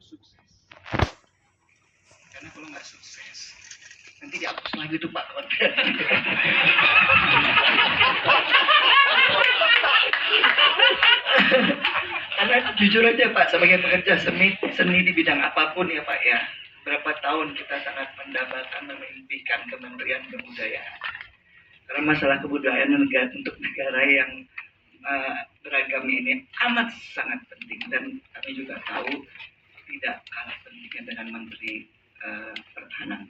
sukses. Karena kalau nggak sukses, nanti dihapus lagi tuh Pak konten. Karena jujur aja Pak, sebagai pekerja seni di bidang apapun ya Pak ya, berapa tahun kita sangat mendambakan memimpikan Kementerian Kebudayaan. Karena masalah kebudayaan untuk negara yang beragam ini amat sangat penting, dan kami juga tahu tidak kalah pentingnya dengan Menteri Pertahanan.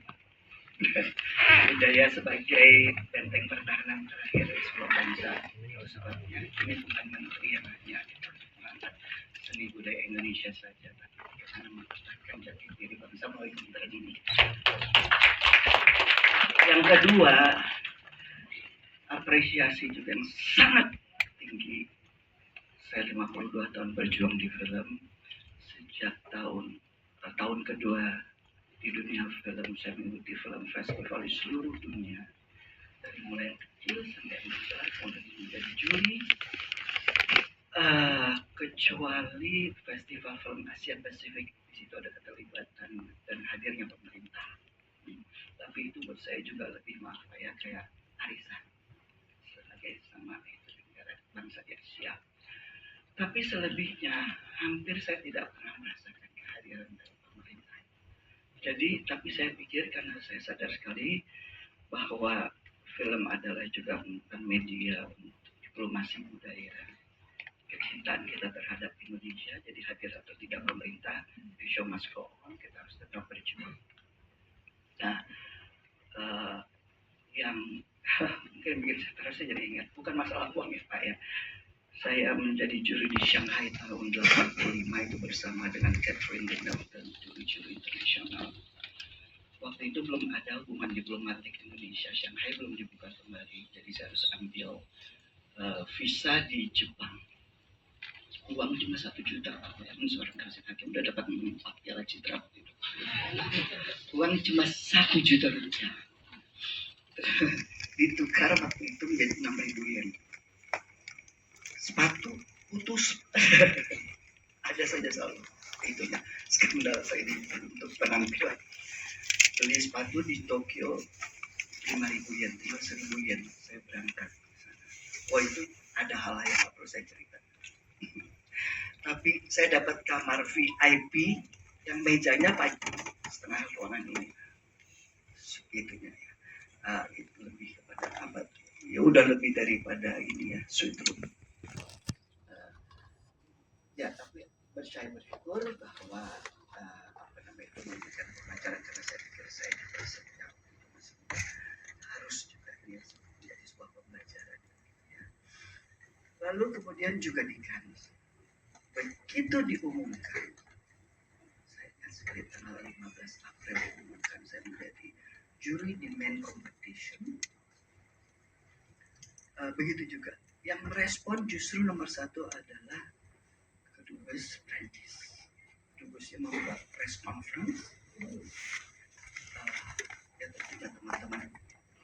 Budaya sebagai benteng pertahanan terakhir sebuah bangsa. Sebabnya ini bukan menteri yang hanya mengangkat seni budaya Indonesia saja, tapi bagaimana mempertahankan jati diri bangsa melalui kementerian ini. Yang kedua, apresiasi juga yang sangat tinggi. Saya 52 tahun berjuang di film. Sejak tahun kedua di dunia film, saya mengikuti film festival di seluruh dunia. Dari mulai kecil sampai besar, kemudian menjadi juri. Kecuali festival film Asia Pasifik, di situ ada keterlibatan dan hadirnya pemerintah. Tapi itu buat saya juga lebih kayak arisan sebagai sama itu negara bangsa yang siap. Tapi selebihnya hampir saya tidak pernah merasakan kehadiran dari pemerintah. Jadi, tapi saya pikir karena saya sadar sekali bahwa film adalah juga media untuk diplomasi budaya, kecintaan kita terhadap Indonesia. Jadi hadir atau tidak pemerintah, the show must go on, kita harus tetap berjuang. Nah, yang mungkin bikin saya terasa jadi ingat, bukan masalah uang ya Pak ya. Saya menjadi juri di Shanghai tahun 85 itu bersama dengan Catherine Deneuve dan juri-juri internasional. Waktu itu belum ada hubungan diplomatik Indonesia, Shanghai belum dibuka kembali, jadi saya harus ambil visa di Jepang. Uang cuma 1 juta, seorang kasih hakim udah dapat 4 piala citra waktu itu. Uang cuma 1 juta rupiah. Ditukar waktu itu menjadi 6.000 yen. Sepatu putus. Ada saja selalu itunya skandal saya ini untuk penampilan. Beli sepatu di Tokyo 5.000 yen, 1.000 yen. Saya berangkat ke sana. Oh itu ada hal yang nggak perlu saya cerita. Tapi saya dapat kamar VIP yang mejanya setengah ruangan ini. Segitunya ya. Itu lebih kepada abad. Ya udah lebih daripada ini ya, suite room. Ya, tapi saya bersyukur bahwa itu memberikan pelajaran, karena saya pikir saya juga setiap harus juga ya, menjadi sebuah pembelajaran. Ya. Lalu kemudian juga di Cannes, begitu diumumkan, saya ingat sekali tanggal 15 April diumumkan saya menjadi juri di main competition. Begitu juga yang merespon justru nomor 1 adalah kedubes Prancis. Kedubesnya membuat press conference. Ya tentunya teman-teman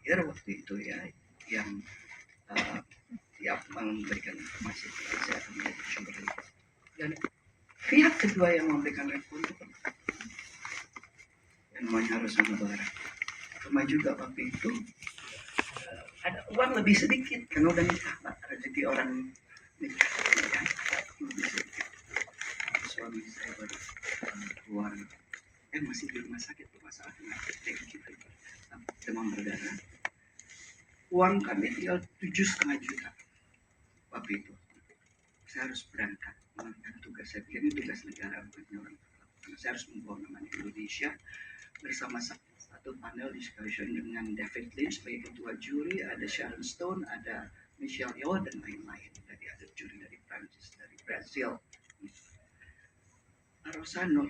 here waktu itu ya yang siap memberikan informasi kepada saya akan menjadi juri. Dan pihak kedua yang memberikan respon itu yang namanya harus Nagara. Cuma juga waktu itu ada uang lebih sedikit karena udah nikah Pak, rezeki orang nikah ya, lebih sedikit. Suami saya baru keluar masih di rumah sakit bermasalah dengan demam berdarah. Uang kami tinggal 7,5 juta waktu itu. Saya harus berangkat melakukan tugas saya, ini tugas negara bukan orang. Karena saya harus membawa nama Indonesia bersama satu panel discussion dengan David Lynch sebagai ketua juri, ada Sharon Stone, ada Michelle Yeoh dan lain-lain. Tadi ada juri dari Prancis, dari Brazil. Rosano,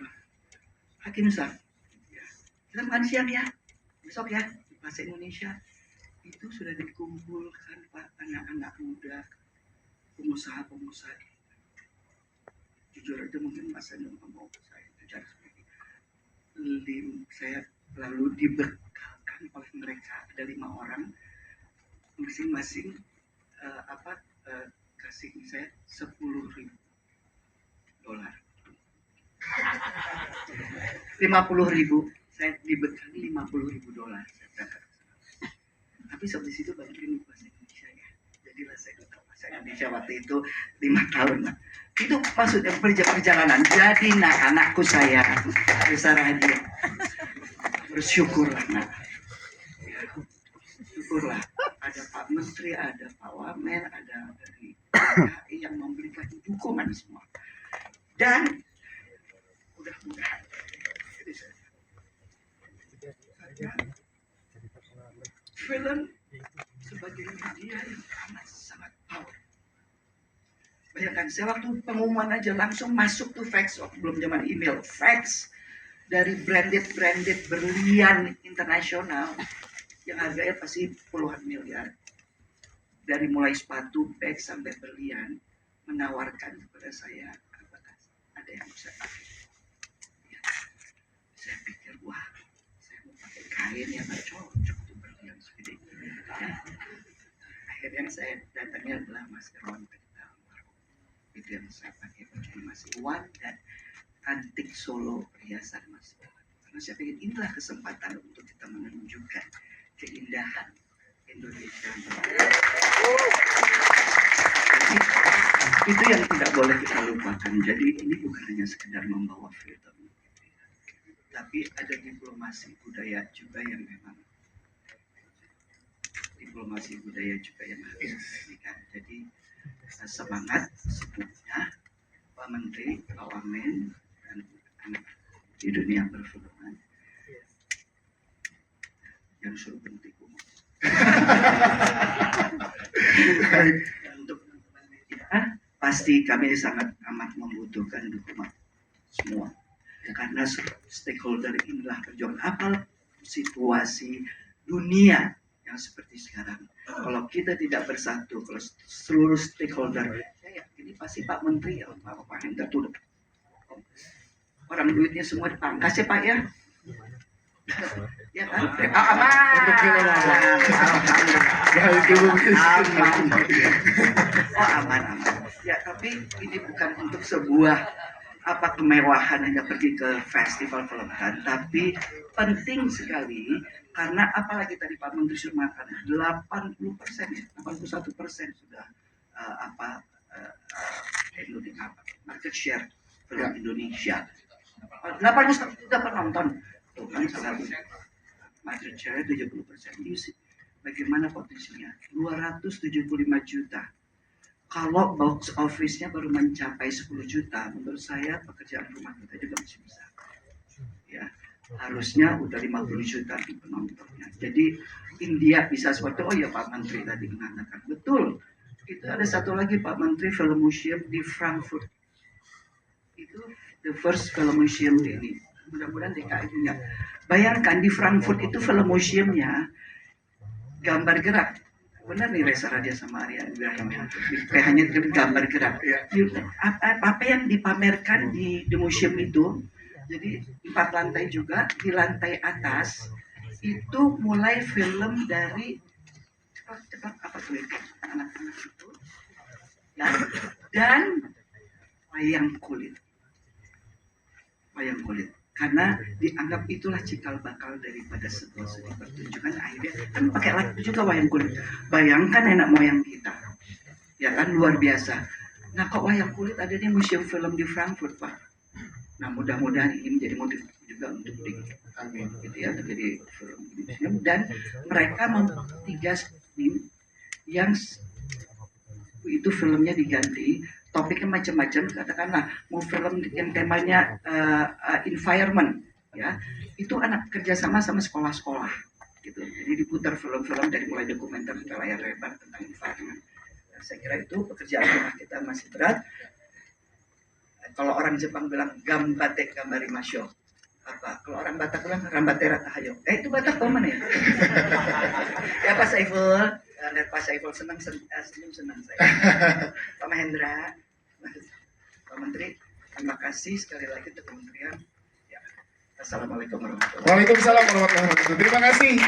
Hakim Sar, ya. Kita makan siang ya, besok ya, di bahasa Indonesia. Itu sudah dikumpulkan Pak, anak-anak muda, pengusaha-pengusaha. Jujur aja mungkin masa nggak mau saya bicara seperti saya lalu dibekalkan oleh mereka, ada 5 orang, masing-masing kasih saya $10,000. 50.000, saya dibekali $50.000. Tapi sampai situ banyak yang bahasa Indonesia ya. Jadilah saya tahu bahasa Indonesia waktu itu 5 tahun lah. Itu maksudnya perjalanan. Jadi anakku saya besar hadiah. Bersyukurlah nak. Syukurlah. Ada Pak Menteri, ada Pak Wamen, ada dari PKI yang memberikan dukungan semua. Dan mudah-mudahan film sebagai media yang amat sangat power. Bayangkan, saya waktu pengumuman aja langsung masuk tuh fax, belum zaman email, fax dari branded berlian internasional yang harganya pasti puluhan miliar. Dari mulai sepatu, bag sampai berlian menawarkan kepada saya, apakah ada yang bisa pakai. Ya. Saya pikir, wah, saya mau pakai kain yang nggak cocok tuh berlian segede. Ya. Akhirnya saya datangnya adalah masker Rontek. Itu yang saya pakai baju masih Wan dan antik Solo perhiasan masih Wan. Karena saya pikir inilah kesempatan untuk kita menunjukkan keindahan Indonesia. Jadi, itu yang tidak boleh kita lupakan. Jadi ini bukan hanya sekedar membawa film, tapi ada diplomasi budaya juga yang memang harus diperhatikan. Jadi semangat sebutnya Pak Menteri, Pak Wamen, dan anak di dunia perfilman yang suruh berhenti ngomong. Untuk ya, pasti kami sangat amat membutuhkan dukungan semua karena stakeholder inilah perjuangan apa situasi dunia yang seperti sekarang. Kalau kita tidak bersatu, kalau seluruh stakeholder, saya yakin ini pasti Pak Menteri ya, Pak yang tertutup. Orang duitnya semua dipangkas ya Pak ya. Ya kan? Aman. Ya tapi ini bukan untuk sebuah kemewahan hanya pergi ke festival film kan, tapi penting sekali karena apalagi tadi Pak Menteri sudah mengatakan 80% ya, 81% sudah market share film Indonesia. 80% sudah penonton, tuh kan salah market share 70%. Bagaimana potensinya? 275 juta. Kalau box office-nya baru mencapai 10 juta, menurut saya pekerjaan rumah kita juga masih bisa. Ya, harusnya udah 50 juta di penontonnya. Jadi India bisa seperti, oh ya Pak Menteri tadi mengatakan, betul. Itu ada satu lagi Pak Menteri Film Museum di Frankfurt. Itu the first film museum di ini. Mudah-mudahan DKI punya. Bayangkan di Frankfurt itu film museumnya gambar gerak. Benar nih Reza Radia sama Arya Ibrahim ya. Hanya gambar gerak. Apa yang dipamerkan di The Museum itu, jadi 4 lantai juga, di lantai atas itu mulai film dari cepat apa tuh ya, anak-anak itu ya, dan wayang kulit. Karena dianggap itulah cikal bakal daripada sebuah seni pertunjukan. Akhirnya kan pakai lagu juga wayang kulit. Bayangkan nenek moyang kita, ya kan luar biasa. Nah kok wayang kulit ada di museum film di Frankfurt Pak. Nah mudah-mudahan ini menjadi motif juga untuk gitu ya, menjadi film museum. Dan mereka 3 yang itu filmnya diganti. Topiknya macam-macam, katakanlah mau film yang temanya environment, ya itu anak kerjasama sama sekolah-sekolah, gitu. Jadi diputar film-film dari mulai dokumenter ke layar lebar tentang environment. Nah, saya kira itu pekerjaan rumah kita masih berat. Kalau orang Jepang bilang gambate gambari masyo, kalau orang Batak bilang rambatera tahayo. Itu Batak kok mana ya? Ya Pak Saiful. Lihat Pak Saiful senang saya. Pak Mahendra, Pak Menteri, terima kasih sekali lagi untuk kementerian. Ya. Assalamualaikum warahmatullahi wabarakatuh. Waalaikumsalam warahmatullahi wabarakatuh. Terima kasih.